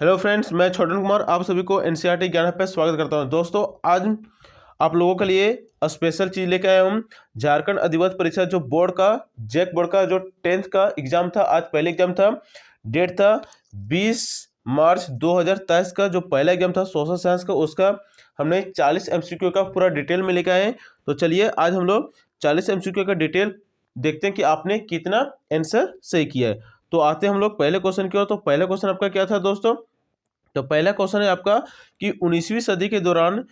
Hello friends, मैं छोटन कुमार आप सभी को एनसीईआरटी ज्ञान हब पे स्वागत करता हूं। दोस्तों, आज आप लोगों के लिए स्पेशल चीज़ लेके आया हूं। झारखंड अधिवक्ता परिषद जो बोर्ड का जैक बोर्ड का जो 10th का एग्जाम था, आज पहले एग्जाम था। डेट था 20 मार्च 2023 का। जो पहला एग्जाम था सोशल साइंस का, उसका हमने 40 एमसीक्यू का पूरा डिटेल में लेके आए हैं। तो चलिए आज हम लोग 40 एमसीक्यू का डिटेल देखते हैं कि आपने कितना आंसर सही किया है। तो आते हैं हम लोग पहले क्वेश्चन की ओर। तो पहला क्वेश्चन आपका क्या था दोस्तों? तो पहला क्वेश्चन है आपका कि 19वीं सदी के दौरान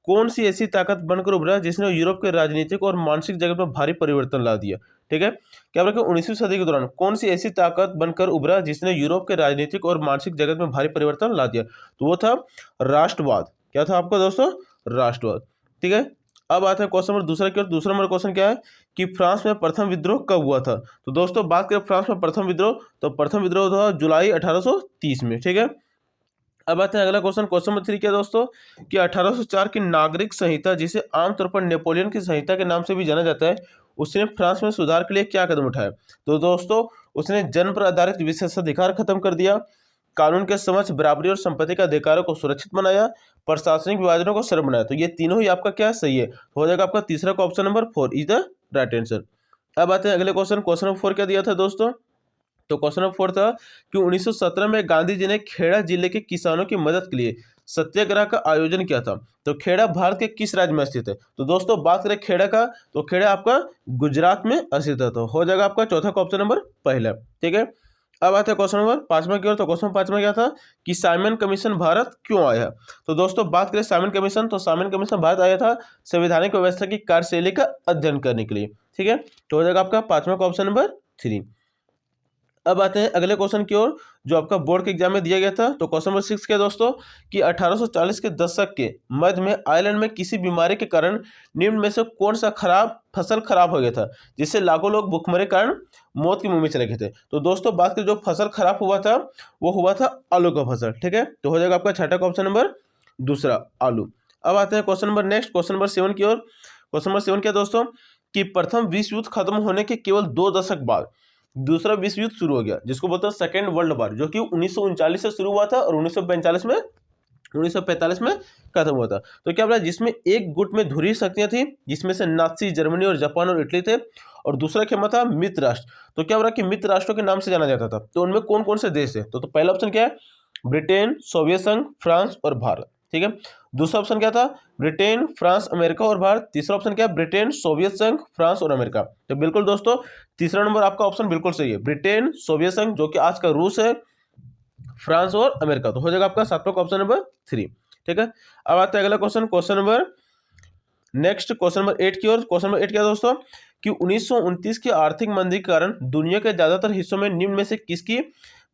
कौन सी ऐसी ताकत बनकर उभरा जिसने यूरोप के राजनीतिक और मानसिक जगत में भारी परिवर्तन ला दिया। ठीक है, क्या बोला कि 19वीं सदी के दौरान कौन सी ऐसी ताकत बनकर उभरा जिसने यूरोप के राजनीतिक और मानसिक जगत में भारी परिवर्तन ला दिया। तो वो था राष्ट्रवाद। क्या था आपका दोस्तों? राष्ट्रवाद। ठीक है, अब आता है क्वेश्चन नंबर दूसरा की ओर। दूसरा नंबर क्वेश्चन क्या है कि फ्रांस में प्रथम विद्रोह कब हुआ था। तो दोस्तों बात करें फ्रांस में प्रथम विद्रोह, तो प्रथम विद्रोह था जुलाई 1830 में। ठीक है, अब आते हैं अगला क्वेश्चन। क्वेश्चन नंबर 3 क्या दोस्तों कि 1804 की नागरिक संहिता, जिसे आमतौर पर नेपोलियन की संहिता के नाम से भी जाना जाता है, उसने फ्रांस में सुधार के लिए क्या कदम उठाया। तो दोस्तों उसने जन्म पर आधारित विशेषाधिकार खत्म कर दिया, कानून के समक्ष बराबरी और संपत्ति के अधिकारों को सुरक्षित बनाया, प्रशासनिक विभाजनों को सरल बनाया। तो ये तीनों ही आपका क्या सही है, हो जाएगा आपका तीसरा का option number 4 is the right answer. अब आते हैं अगले क्वेश्चन। क्वेश्चन नंबर 4 क्या दिया था दोस्तों? तो क्वेश्चन नंबर 4 था कि 1917 में गांधी जी ने खेड़ा जिले के किसानों की मदद के लिए सत्याग्रह का आयोजन किया था। तो खेड़ा भारत के किस राज्य में स्थित है? तो दोस्तों बात करें खेड़ा का, तो खेड़ा आपका गुजरात में स्थित है। तो हो जाएगा आपका चौथा का ऑप्शन नंबर पहला। ठीक है, अब आता है क्वेश्चन नंबर 5वां की ओर। तो क्वेश्चन 5वां क्या था कि साइमन कमीशन भारत क्यों आया। तो दोस्तों बात करें साइमन कमीशन, तो साइमन कमीशन भारत आया था संवैधानिक व्यवस्था की कार्यशैली का अध्ययन करने के लिए। ठीक है, तो हो जाएगा आपका 5वां का ऑप्शन नंबर 3। अब आते हैं अगले क्वेश्चन की ओर जो आपका बोर्ड के एग्जाम में दिया गया था। तो क्वेश्चन नंबर 6 क्या दोस्तों कि 1840 के दशक के मध्य में आयरलैंड में किसी बीमारी के कारण निम्न में से कौन सा फसल खराब हो गया था, जिससे लाखों लोग भूखमरी के कारण मौत के मुंह में चले गए थे। तो दोस्तों बात करें जो फसल खराब हुआ था, वो हुआ था आलू का फसल। ठीक है, तो हो जाएगा आपका छठा का ऑप्शन नंबर दूसरा आलू। अब आते हैं question number next, question number 7 की ओर। क्वेश्चन नंबर 7 क्या दोस्तों कि प्रथम विश्व युद्ध खत्म होने के केवल 2 दशक बाद दूसरा विश्व युद्ध शुरू हो गया, जिसको बोलते हैं सेकेंड वर्ल्ड वॉर, जो कि 1939 से शुरू हुआ था और 1945 में खत्म हुआ था। तो क्या बोला, जिसमें एक गुट में धुरी शक्तियां थी, जिसमें से नाजी जर्मनी और जापान और इटली थे, और दूसरा खेमा था मित्र राष्ट्र। तो क्या बोला कि मित्र राष्ट्रों के नाम से जाना जाता था। तो उनमें कौन कौन से देश थे? तो पहला ऑप्शन क्या है ब्रिटेन, सोवियत संघ, फ्रांस और भारत। ठीक है, दूसरा ऑप्शन क्या था ब्रिटेन, फ्रांस, अमेरिका और भारत। तीसरा ऑप्शन क्या है ब्रिटेन, सोवियत संघ, फ्रांस और अमेरिका। तो बिल्कुल दोस्तों तीसरा नंबर आपका ऑप्शन बिल्कुल सही है, ब्रिटेन, सोवियत संघ जो कि आज का रूस है, फ्रांस और अमेरिका। तो हो जाएगा आपका 7वां का ऑप्शन नंबर 3। ठीक है, अब आता है अगला question. Question number next question number 8 की ओर। क्वेश्चन नंबर 8 क्या दोस्तों कि 1929 की आर्थिक मंदी के कारण दुनिया के ज्यादातर हिस्सों में निम्न में से किसकी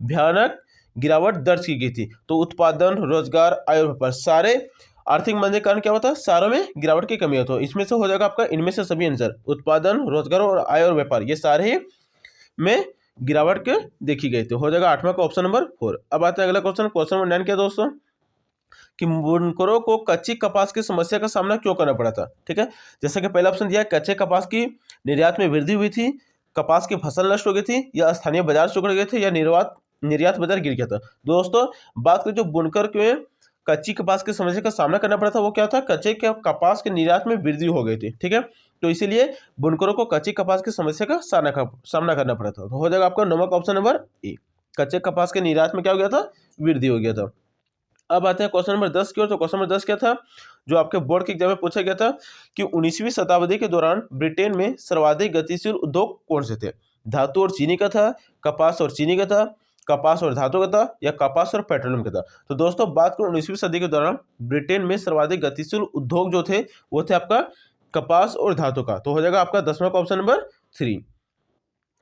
भयानक गिरावट दर्ज की गई थी। तो उत्पादन, रोजगार, आय और व्यापार, सारे आर्थिक मंदी के कारण क्या होता है, सारों में गिरावट की कमी होती है। इसमें से हो जाएगा आपका इनमें से सभी आंसर उत्पादन, रोजगार और आय और व्यापार, ये सारे ही में गिरावट के देखी गई। तो हो जाएगा 8वां का ऑप्शन नंबर 4। अब आता है अगला क्वेश्चन। क्वेश्चन नंबर 9 क्या दोस्तों कि बुनकरों को कच्ची कपास की समस्या का सामना क्यों करना पड़ा था। ठीक है, जैसा कि पहला ऑप्शन दिया है कच्चे कपास की निर्यात में वृद्धि हुई थी, कपास की फसल नष्ट हो गई थी, या स्थानीय बाजार सिकुड़ गए थे, या निर्यात बाजार गिर गया था। दोस्तों बात करें जो बुनकर के कच्ची कपास की समस्या का सामना करना पड़ा था, वो क्या था कच्चे के कपास के निर्यात में वृद्धि हो गई थी। ठीक है, तो इसीलिए बुनकरों को कच्ची कपास की समस्या का सामना करना पड़ा था। तो हो जाएगा आपका 9वां का ऑप्शन नंबर ए, कच्चे कपास के निर्यात में क्या हो गया था, वृद्धि हो गया था। अब आते हैं क्वेश्चन नंबर 10 की ओर। तो क्वेश्चन नंबर 10 क्या था जो आपके बोर्ड के एग्जाम में पूछा गया था कि 19वीं शताब्दी के दौरान ब्रिटेन में सर्वाधिक गतिशील उद्योग कौन से थे। धातु और चीनी का था, कपास और चीनी का था, कपास और धातु का था, या कपास और पेट्रोलियम का था। तो दोस्तों बात करें 19वीं सदी के दौरान ब्रिटेन में सर्वाधिक गतिशील उद्योग जो थे वो थे आपका कपास और धातु का। तो हो जाएगा आपका 10वां का ऑप्शन नंबर 3।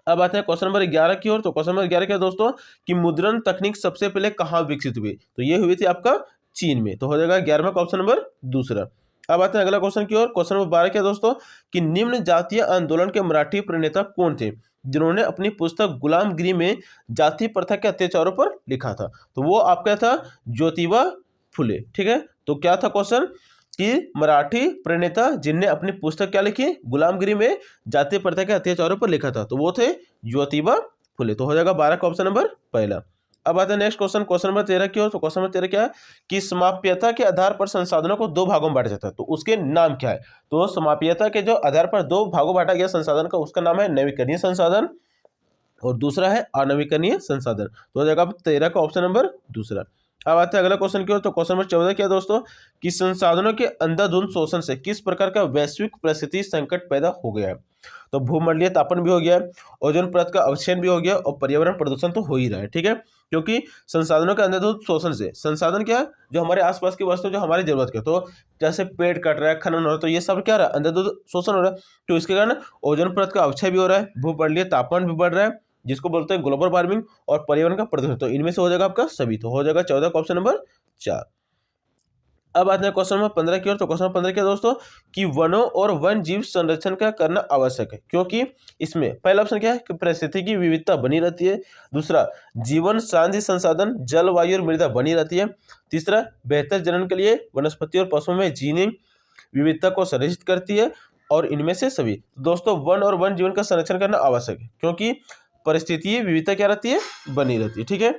अब आते हैं क्वेश्चन नंबर 11 की ओर। तो क्वेश्चन नंबर 11 क्या दोस्तों कि मुद्रण तकनीक सबसे पहले कहाँ विकसित हुई। तो ये हुई थी आपका चीन में। तो हो जाएगा 11वां का ऑप्शन नंबर दूसरा। अब आते हैं अगला क्वेश्चन की ओर। क्वेश्चन नंबर 12 क्या दोस्तों कि निम्न जातीय आंदोलन के मराठी प्रणेता कौन थे जिन्होंने अपनी पुस्तक गुलामगिरी में जाति प्रथा के अत्याचारों पर लिखा था। तो वो आपका था ज्योतिबा फुले। ठीक है, तो क्या था क्वेश्चन कि मराठी प्रणेता जिनने अपनी पुस्तक क्या लिखी गुलामगिरी में जातीय प्रथा के अत्याचारों पर लिखा था, तो वो थे ज्योतिबा फुले। तो हो जाएगा 12 का ऑप्शन नंबर पहला। अब आते हैं नेक्स्ट क्वेश्चन, क्वेश्चन नंबर 13 की ओर। तो क्वेश्चन नंबर 13 क्या है कि समाप्यता के आधार पर संसाधनों को दो भागों में बांटा जाता है, तो उसके नाम क्या है। तो समाप्यता के जो आधार पर दो भागों बांटा गया संसाधन का, उसका नाम है नवीकरणीय संसाधन और दूसरा है अनवीकरणीय संसाधन। तो हो जाएगा 13 का ऑप्शन नंबर दूसरा। अब आते हैं अगला क्वेश्चन की ओर। तो क्वेश्चन नंबर 14 क्या है दोस्तों कि संसाधनों के अंधाधुंध शोषण से किस प्रकार का वैश्विक परिस्थिति संकट पैदा हो गया है। तो भूमंडलीय तापन भी हो गया है, ओजोन परत का अवक्षेपण भी हो गया और पर्यावरण प्रदूषण तो हो ही रहा है, ठीक है। क्योंकि संसाधनों के अंधाधुंध शोषण से, संसाधन क्या है जो हमारे आसपास की वस्तु जो हमारी जरूरत के, तो जैसे पेड़ कट रहा है, खनन हो रहा है, तो ये सब क्या रहा है अंधाधुंध शोषण हो रहा है। तो इसके कारण ओजोन परत का अवक्षय भी हो रहा है, भूमंडलीय तापमान भी बढ़ रहा है जिसको बोलते हैं ग्लोबल वार्मिंग, और पर्यावरण का प्रदूषण। तो इनमें से हो जाएगा आपका सभी, तो हो जाएगा 14 का ऑप्शन नंबर 4। अब आते हैं क्वेश्चन नंबर 15 की ओर। तो क्वेश्चन नंबर 15 क्या दोस्तों कि वनों और वन जीव संरक्षण का करना आवश्यक है, क्योंकि इसमें पहला ऑप्शन क्या है कि पारिस्थितिकी विविधता बनी रहती है, दूसरा जीवन सांधि संसाधन जलवायु और मृदा बनी रहती है, तीसरा बेहतर जनन के लिए वनस्पति और पशुओं में जीनी विविधता को संरक्षित करती है, और इनमें से सभी। दोस्तों वन और वन जीवन का संरक्षण करना आवश्यक है, क्योंकि परिस्थितिकी विविधता क्या रहती है, बनी रहती है, ठीक है।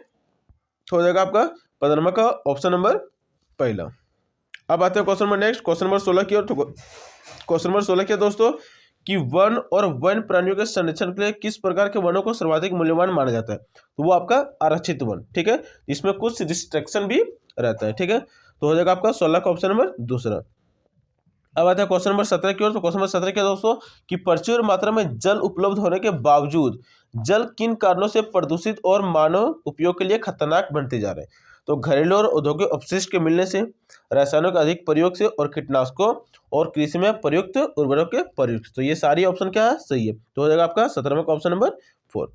हो जाएगा आपका 15 का ऑप्शन नंबर पहला। अब आते हैं question number next, question number 16 की ओर। तो क्वेश्चन नंबर 16 क्या दोस्तों कि वन और वन प्राणियों के संरक्षण के लिए किस प्रकार के वनों को सर्वाधिक मूल्यवान माना जाता है। तो वो आपका आरक्षित वन, ठीक है, इसमें कुछ रिस्ट्रिक्शन भी रहता है, ठीक है। तो हो जाएगा आपका 16 का ऑप्शन नंबर दूसरा। अब आता है क्वेश्चन नंबर 17 की ओर। तो क्वेश्चन नंबर 17 क्या दोस्तों कि प्रचुर मात्रा में जल उपलब्ध होने के बावजूद जल किन कारणों से प्रदूषित और मानव उपयोग के लिए खतरनाक बनते जा रहे हैं। तो घरेलू और औद्योगिक अपशिष्ट के मिलने से, रसायनों के अधिक प्रयोग से, और कीटनाशकों और कृषि में प्रयुक्त उर्वरक के प्रयोग से। तो ये सारी ऑप्शन क्या है, सही है। तो हो जाएगा आपका 17 का ऑप्शन नंबर 4।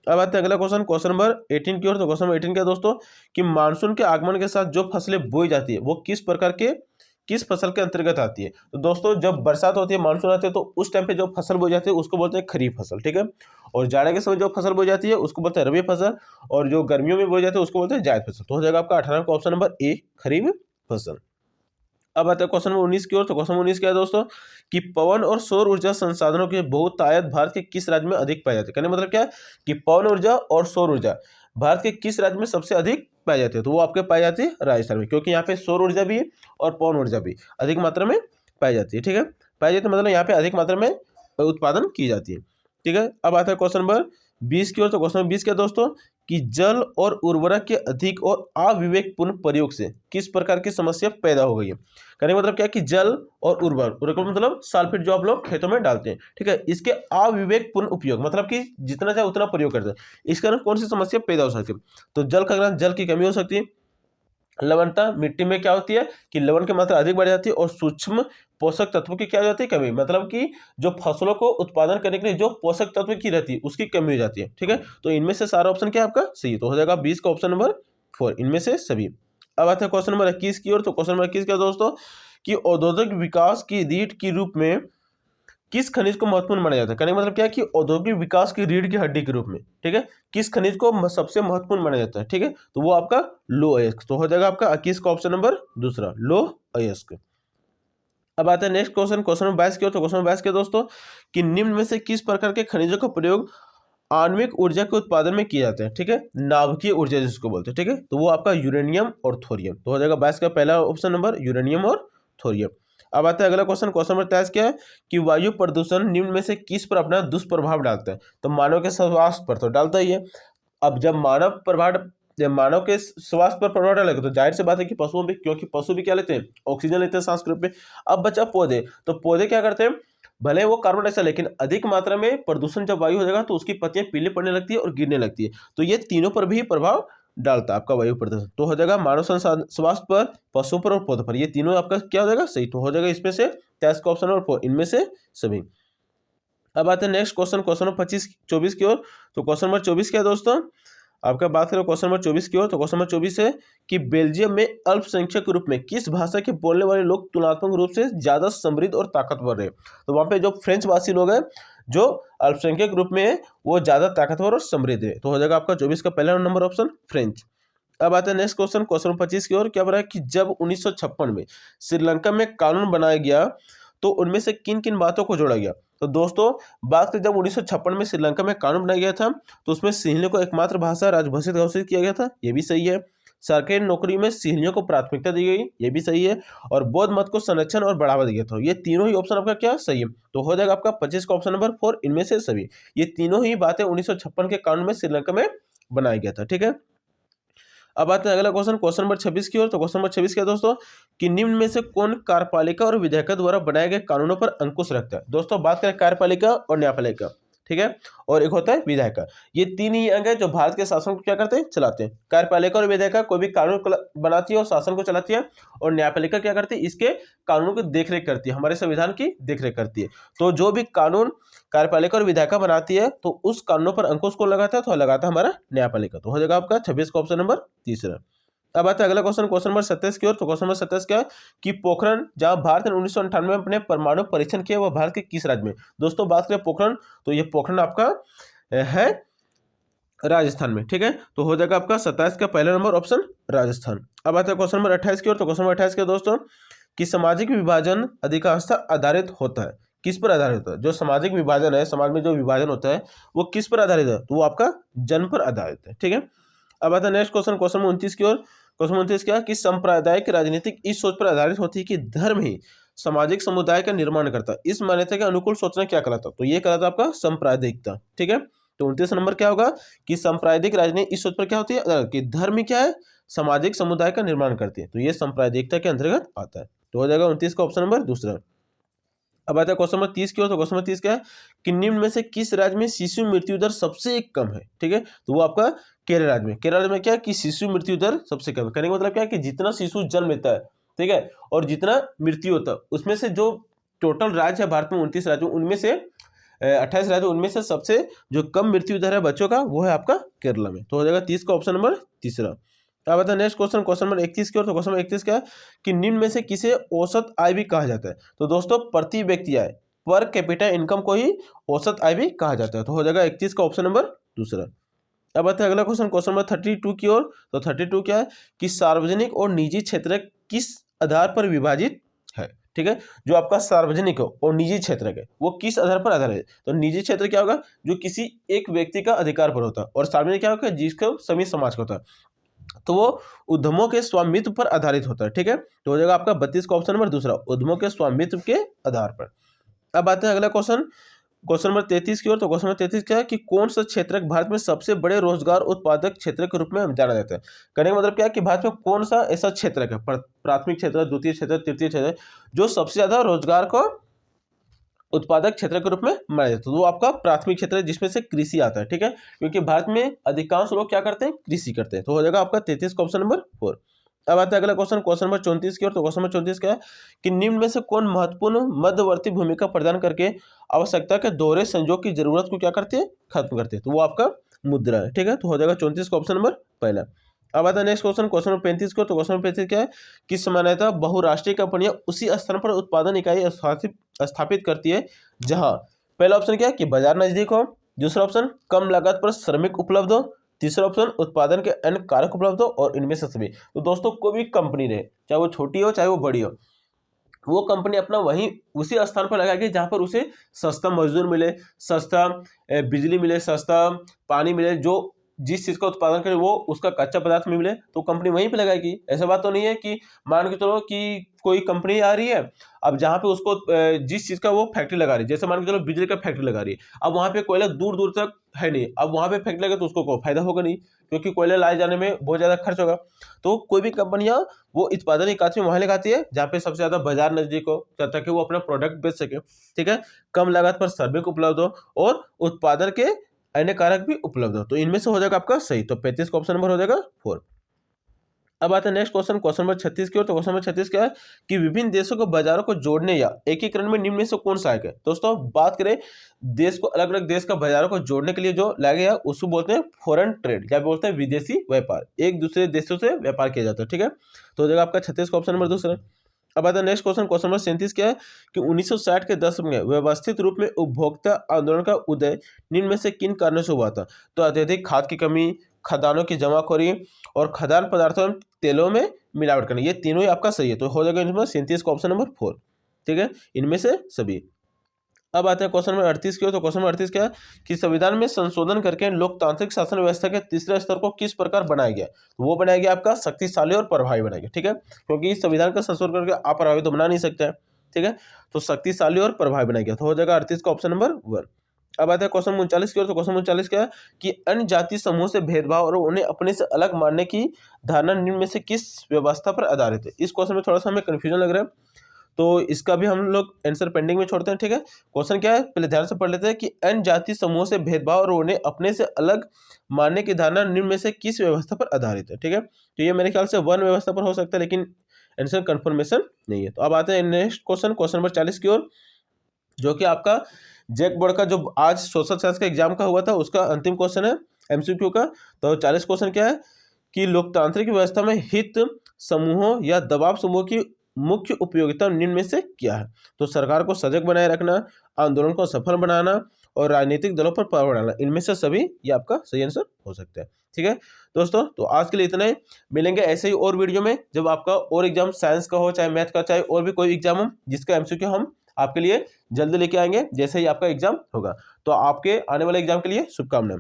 अब आते हैं अगला क्वेश्चन, क्वेश्चन नंबर 18 की ओर। तो क्वेश्चन नंबर 18 क्या दोस्तों कि मानसून के आगमन के साथ जो फसलें बोई जाती है वो किस फसल के अंतर्गत आती है। तो दोस्तों जब बरसात होती है, मानसून आती है, तो उस टाइम पे जो फसल बोई जाती है उसको बोलते हैं खरीफ फसल, ठीक है। और जाड़े के समय जो फसल बोई जाती है उसको बोलते हैं रबी फसल, और जो गर्मियों में बोई जाती है उसको बोलते हैं जायद फसल। तो हो जाएगा आपका 18 का ऑप्शन नंबर ए खरीफ फसल। अब आता है क्वेश्चन नंबर 19 की ओर। तो क्वेश्चन नंबर 19 क्या है दोस्तों कि पवन और सौर ऊर्जा संसाधनों के बहुतायत भारत के किस राज्य में अधिक पाए जाते हैं। कहने का मतलब क्या है कि पवन ऊर्जा और सौर ऊर्जा भारत के किस राज्य में सबसे अधिक पाई जाती है। तो वो आपके पाई जाती है राजस्थान में, क्योंकि यहाँ पे सौर ऊर्जा भी और पवन ऊर्जा भी अधिक मात्रा में पाई जाती है, ठीक है। पाई जाती है मतलब यहाँ पे अधिक मात्रा में उत्पादन की जाती है, ठीक है। अब आता है क्वेश्चन नंबर 20 की ओर। तो क्वेश्चन नंबर 20 क्या दोस्तों कि जल और उर्वरक के अधिक और अविवेकपूर्ण प्रयोग से किस प्रकार की समस्या पैदा हो गई है। कहने का मतलब क्या है कि जल और उर्वरक मतलब सल्फेट जो आप लोग खेतों में डालते हैं, ठीक है, इसके अविवेकपूर्ण उपयोग मतलब कि जितना चाहे उतना प्रयोग करते हैं, इस कारण कौन सी समस्या पैदा हो सकती है। तो जल का कारण जल की कमी हो सकती है, लवणता मिट्टी में क्या होती है कि लवण की मात्रा अधिक बढ़ जाती है, और सूक्ष्म पोषक तत्वों की क्या हो जाती है कमी, मतलब कि जो फसलों को उत्पादन करने के लिए जो पोषक तत्व की रहती है उसकी कमी हो जाती है, ठीक है। तो इनमें से सारा ऑप्शन क्या है आपका सही, तो हो जाएगा 20 का ऑप्शन नंबर 4 इनमें से सभी। अब आता है क्वेश्चन नंबर 21 की ओर। तो क्वेश्चन नंबर 21 क्या दोस्तों कि औद्योगिक विकास की रीढ़ के रूप में किस खनिज को महत्वपूर्ण माना जाता है। कहने का मतलब क्या है कि औद्योगिक विकास की रीढ़ की हड्डी के रूप में, ठीक है, किस खनिज को सबसे महत्वपूर्ण माना जाता है, ठीक है। तो वो आपका लौह अयस्क। तो हो जाएगा आपका 21 का ऑप्शन नंबर दूसरा लौह अयस्क। अब आता है नेक्स्ट क्वेश्चन, क्वेश्चन नंबर 22 की ओर। तो क्वेश्चन नंबर 22 के दोस्तों कि निम्न में से किस प्रकार के खनिजों का प्रयोग आणविक ऊर्जा के उत्पादन में किया जाता है, ठीक है, नाभिकीय ऊर्जा जिसको बोलते हैं, ठीक है। तो वो आपका यूरेनियम और थोरियम। तो हो जाएगा 22 का पहला ऑप्शन नंबर यूरेनियम और थोरियम। अब आता है अगला क्वेश्चन, क्वेश्चन नंबर 23 क्या है कि वायु प्रदूषण निम्न में से किस पर अपना दुष्प्रभाव डालता है। तो मानव के स्वास्थ्य पर तो डालता ही है। अब जब मानव के स्वास्थ्य पर प्रभाव डालेगा तो जाहिर सी बात है कि पशुओं भी, क्योंकि पशु भी क्या लेते हैं ऑक्सीजन लेते हैं सांस के रूप में। अब बचा पौधे, तो पौधे क्या करते हैं भले वो कार्बन डाइऑक्साइड, लेकिन अधिक मात्रा में प्रदूषण जब वायु हो जाएगा तो उसकी पत्तियां पीली पड़ने लगती है और गिरने लगती है। तो ये तीनों पर भी प्रभाव डालता है आपका वायु प्रदूषण। तो हो जाएगा मानव स्वास्थ्य पर, पशुओं पर और पौधों पर, ये तीनों आपका क्या हो जाएगा सही। तो हो जाएगा इसमें से 23 का ऑप्शन नंबर 4 इनमें से सभी। अब आते हैं नेक्स्ट क्वेश्चन, क्वेश्चन नंबर 24 की ओर। तो क्वेश्चन नंबर 24 क्या है दोस्तों आपका बात करें क्वेश्चन नंबर 24 की ओर। तो क्वेश्चन नंबर 24 है कि बेल्जियम में अल्पसंख्यक के रूप में किस भाषा के बोलने वाले लोग तुलनात्मक रूप से ज्यादा समृद्ध और ताकतवर है। तो वहां पे जो फ्रेंच भाषी लोग हैं जो अल्पसंख्यक रूप में है वो ज्यादा ताकतवर और समृद्ध है। तो हो जाएगा आपका 24 का पहला नंबर ऑप्शन फ्रेंच। अब आता है नेक्स्ट क्वेश्चन, क्वेश्चन नंबर 25 की ओर। क्या बोला है कि जब 1956 में श्रीलंका में कानून बनाया गया तो उनमें से किन किन बातों को जोड़ा गया। तो दोस्तों बात करें जब 1956 में श्रीलंका में कानून बनाया गया था तो उसमें सिंहलियों को एकमात्र भाषा राजभाषित घोषित किया गया था, ये भी सही है। सरकारी नौकरी में सिंहलियों को प्राथमिकता दी गई, ये भी सही है। और बौद्ध मत को संरक्षण और बढ़ावा दिया गया था, ये तीनों ही ऑप्शन आपका क्या सही है। तो हो जाएगा आपका 25 का ऑप्शन नंबर 4 इनमें से सभी। ये तीनों ही बातें 1956 के कानून में श्रीलंका में बनाया गया था, ठीक है। अब आते हैं अगला क्वेश्चन, क्वेश्चन नंबर 26 की ओर। तो क्वेश्चन नंबर 26 क्या है दोस्तों कि निम्न में से कौन कार्यपालिका और विधायिका द्वारा बनाए गए कानूनों पर अंकुश रखता है। दोस्तों बात करें कार्यपालिका और न्यायपालिका, ठीक है, और एक होता है विधायिका। ये तीन ही अंग है जो भारत के शासन को क्या करते हैं, चलाते हैं। कार्यपालिका और विधायिका कोई भी कानून बनाती है और शासन को चलाती है, और न्यायपालिका क्या करती है, इसके कानूनों की देखरेख करती है, हमारे संविधान की देखरेख करती है। तो जो भी कानून कार्यपालिका और विधायिका बनाती है तो उस कानूनों पर अंकुश को लगाता है, तो लगाता है हमारा न्यायपालिका। तो हो जाएगा आपका 26 का ऑप्शन नंबर तीसरा। अब आता है अगला क्वेश्चन, क्वेश्चन नंबर 27 की ओर। तो क्वेश्चन नंबर 27 क्या है कि पोखरण, जहां भारत ने 1998 में अपने परमाणु परीक्षण किया, वह भारत के किस राज्य में। दोस्तों बात करें पोखरण, तो ये पोखरण आपका है राजस्थान में, ठीक है। तो हो जाएगा आपका 27 का पहला नंबर ऑप्शन राजस्थान। अब आता है क्वेश्चन नंबर 28 की ओर। तो क्वेश्चन नंबर 28 के दोस्तों कि सामाजिक विभाजन अधिकांशतः आधारित होता है, किस पर आधारित होता है। जो सामाजिक विभाजन है, समाज में जो विभाजन होता है वो किस पर आधारित है, तो वो आपका जन्म पर आधारित है, ठीक है। अब आता है नेक्स्ट क्वेश्चन, क्वेश्चन नंबर 29 की ओर। क्वेश्चन नंबर 29 क्या कि सांप्रदायिक राजनीतिक इस सोच पर आधारित होती है कि धर्म ही सामाजिक समुदाय का निर्माण करता है, इस मान्यता के अनुकूल सोचना क्या कहलाता है, तो ये कहलाता है आपका सांप्रदायिकता, ठीक है। तो 29 नंबर क्या होगा कि सांप्रदायिक राजनीति इस सोच पर क्या होती है कि धर्म ही क्या है, सामाजिक समुदाय का निर्माण करती है, तो ये सांप्रदायिकता के अंतर्गत आता है। तो हो जाएगा 29 का ऑप्शन नंबर दूसरा। अब आता है क्वेश्चन नंबर 30 की ओर। तो क्वेश्चन नंबर 30 क्या है कि निम्न में से किस राज्य में शिशु मृत्यु दर सबसे कम है, ठीक है। तो वो आपका केरल राज्य में। केरल राज्य में क्या है कि शिशु मृत्यु दर सबसे कम है। कहने का मतलब क्या है कि जितना शिशु जन्म लेता है, ठीक है, और जितना मृत्यु होता है, उसमें से जो टोटल राज्य है भारत में 29 राज्य, उनमें से 28 राज्य, उनमें से सबसे जो कम मृत्यु दर है बच्चों का, वो है आपका केरला में। तो हो जाएगा 30 का ऑप्शन नंबर तीसरा। अब आता है नेक्स्ट क्वेश्चन, क्वेश्चन नंबर 31 की ओर। तो क्वेश्चन नंबर 31 क्या है कि निम्न में से किसे औसत आय भी कहा जाता है। तो दोस्तों प्रति व्यक्ति आय, पर कैपिटा इनकम को ही औसत आय भी कहा जाता है। तो हो जाएगा 31 का ऑप्शन नंबर दूसरा। अब आता है अगला क्वेश्चन, क्वेश्चन नंबर 32 की ओर। तो 32 क्या है कि सार्वजनिक और निजी क्षेत्र किस आधार पर विभाजित है, ठीक है। जो आपका सार्वजनिक और निजी क्षेत्र है वो किस आधार पर आधारित है। तो निजी क्षेत्र क्या होगा, जो किसी एक व्यक्ति का अधिकार पर होता है, और सार्वजनिक क्या होगा, जिसका सभी समाज का होता है, तो वो उद्यमों के स्वामित्व पर आधारित होता है, ठीक है। तो हो जाएगा आपका 32 का ऑप्शन नंबर दूसरा, उद्यमों के स्वामित्व के आधार पर। अब आते हैं अगला क्वेश्चन, क्वेश्चन नंबर 33 की ओर। तो क्वेश्चन नंबर 33 क्या है कि कौन सा क्षेत्र भारत में सबसे बड़े रोजगार उत्पादक क्षेत्र के रूप में जाना जाता है। कहने का मतलब क्या है कि भारत में कौन सा ऐसा क्षेत्र है, प्राथमिक क्षेत्र, द्वितीय क्षेत्र, तृतीय क्षेत्र, जो सबसे ज्यादा रोजगार को उत्पादक क्षेत्र के रूप में माना जाता है। तो वो आपका प्राथमिक क्षेत्र है जिसमें से कृषि आता है, ठीक है, क्योंकि भारत में अधिकांश लोग क्या करते हैं, कृषि करते हैं। तो हो जाएगा आपका 33 का ऑप्शन नंबर 4। अब आता है अगला क्वेश्चन, क्वेश्चन नंबर 34 की ओर। तो क्वेश्चन नंबर 34 क्या है कि निम्न में से कौन महत्वपूर्ण मध्यवर्ती भूमिका प्रदान करके आवश्यकता के दोहरे संयोग की जरूरत को क्या करते हैं, खत्म करते हैं। तो वो आपका मुद्रा है, ठीक है। तो हो जाएगा 34 का ऑप्शन नंबर पहला। अब आता है नेक्स्ट क्वेश्चन, क्वेश्चन नंबर 35 को। तो क्वेश्चन नंबर 35 क्या है कि सामान्यतः बहुराष्ट्रीय कंपनियां उसी स्थान पर उत्पादन इकाई स्थापित करती है जहां पहला ऑप्शन क्या है कि बाजार नजदीक हो, दूसरा ऑप्शन कम लागत पर श्रमिक उपलब्ध हो, तीसरा ऑप्शन उत्पादन के अन्य कारक उपलब्ध हो, और इनमें से सभी। तो दोस्तों कोई भी कंपनी रहे, चाहे वो छोटी हो चाहे वो बड़ी हो, वो कंपनी अपना वहीं उसी स्थान पर लगाएगी जहां पर उसे सस्ता मजदूर मिले, सस्ता बिजली मिले, सस्ता पानी मिले, जो जिस चीज का उत्पादन करे वो उसका कच्चा पदार्थ में मिले, तो कंपनी वहीं पे लगाएगी। ऐसा बात तो नहीं है कि मान के चलो कि कोई कंपनी आ रही है, अब जहाँ पे उसको जिस चीज का वो फैक्ट्री लगा रही है, जैसे मान के चलो बिजली का फैक्ट्री लगा रही है, अब वहाँ पे कोयला दूर दूर तक है नहीं, अब वहाँ पे फैक्ट्री लगे तो उसको कोई फायदा होगा नहीं, क्योंकि कोयला लाए जाने में बहुत ज्यादा खर्च होगा। तो कोई भी कंपनियां वो उत्पादन इकाई वहां लगाती है जहाँ पे सबसे ज्यादा बाजार नजदीक हो, ताकि वो अपना प्रोडक्ट बेच सके, ठीक है, कम लागत पर श्रमिक उपलब्ध हो और उत्पादन के अन्य कारक भी उपलब्ध हो। तो इनमें से हो जाएगा आपका सही। तो 35 का ऑप्शन नंबर हो जाएगा 4। अब आता है नेक्स्ट क्वेश्चन, क्वेश्चन नंबर 36 की ओर। तो क्वेश्चन नंबर 36 क्या है कि विभिन्न देशों को बाजारों को जोड़ने या एकीकरण में निम्न में से कौन सहायक है। दोस्तों बात करें देश को, अलग अलग देश का बाजारों को जोड़ने के लिए जो लगेगा उसको बोलते हैं फॉरेन ट्रेड, या बोलते हैं विदेशी व्यापार, एक दूसरे देशों से व्यापार किया जाता है, ठीक है। तो हो जाएगा आपका 36 का ऑप्शन नंबर दूसरा। अब आता है नेक्स्ट क्वेश्चन, क्वेश्चन नंबर 37 क्या है कि 1960 के दशक में व्यवस्थित रूप में उपभोक्ता आंदोलन का उदय निम्न में से किन कारणों से हुआ था। तो अत्यधिक खाद की कमी, खदानों की जमाखोरी और खदान पदार्थों में तेलों में मिलावट करना, ये तीनों ही आपका सही है। तो हो जाएगा इनमें 37 का ऑप्शन नंबर 4, ठीक है, इनमें से सभी। अब आते हैं क्वेश्चन नंबर 38 की ओर। तो क्वेश्चन नंबर 38 क्या है कि संविधान में संशोधन करके लोकतांत्रिक शासन व्यवस्था के तीसरे स्तर को किस प्रकार बनाया गया? तो वो बनाया गया आपका शक्तिशाली और प्रभावी बनाया गया। ठीक है, क्योंकि संविधान का संशोधन करके अप्रभावी तो बना नहीं सकते हैं। ठीक है, तो शक्तिशाली और प्रभावी बनाया गया, तो हो जाएगा 38 का ऑप्शन नंबर 1। अब आता है क्वेश्चन 39 की ओर। तो क्वेश्चन 39 क्या है कि अन्य जाति समूह से भेदभाव और उन्हें अपने से अलग मानने की धारणा निम्न में से किस व्यवस्था पर आधारित है? इस क्वेश्चन में थोड़ा सा हमें कंफ्यूजन लग रहा है, तो इसका भी हम लोग आंसर पेंडिंग में छोड़ते हैं। ठीक है, क्वेश्चन क्या है पहले ध्यान से पढ़ लेते हैं कि अन्य जाति समूह से भेदभाव और उन्हें अपने से अलग मानने की धारणा निम्न में से किस व्यवस्था पर आधारित है? ठीक है, तो ये मेरे ख्याल से वन व्यवस्था पर हो सकता है, लेकिन आंसर कंफर्मेशन नहीं है। तो अब आते हैं नेक्स्ट क्वेश्चन, क्वेश्चन नंबर 40 की ओर, जो कि आपका जैक बोर्ड का जो आज सोशल साइंस का एग्जाम का हुआ था उसका अंतिम क्वेश्चन है एमसीक्यू का। तो 40 क्वेश्चन क्या है कि लोकतांत्रिक व्यवस्था में हित समूहों या दबाव समूह की मुख्य उपयोगिता निम्न में से क्या है? तो सरकार को सजग बनाए रखना, आंदोलन को सफल बनाना और राजनीतिक दलों पर प्रभाव डालना, इनमें से सभी ये आपका सही आंसर हो सकता है। ठीक है दोस्तों, तो आज के लिए इतना ही। मिलेंगे ऐसे ही और वीडियो में जब आपका और एग्जाम साइंस का हो, चाहे मैथ का, चाहे और भी कोई एग्जाम हो, जिसका एमसीक्यू हम आपके लिए जल्द लेके आएंगे जैसे ही आपका एग्जाम होगा। तो आपके आने वाले एग्जाम के लिए शुभकामनाएं।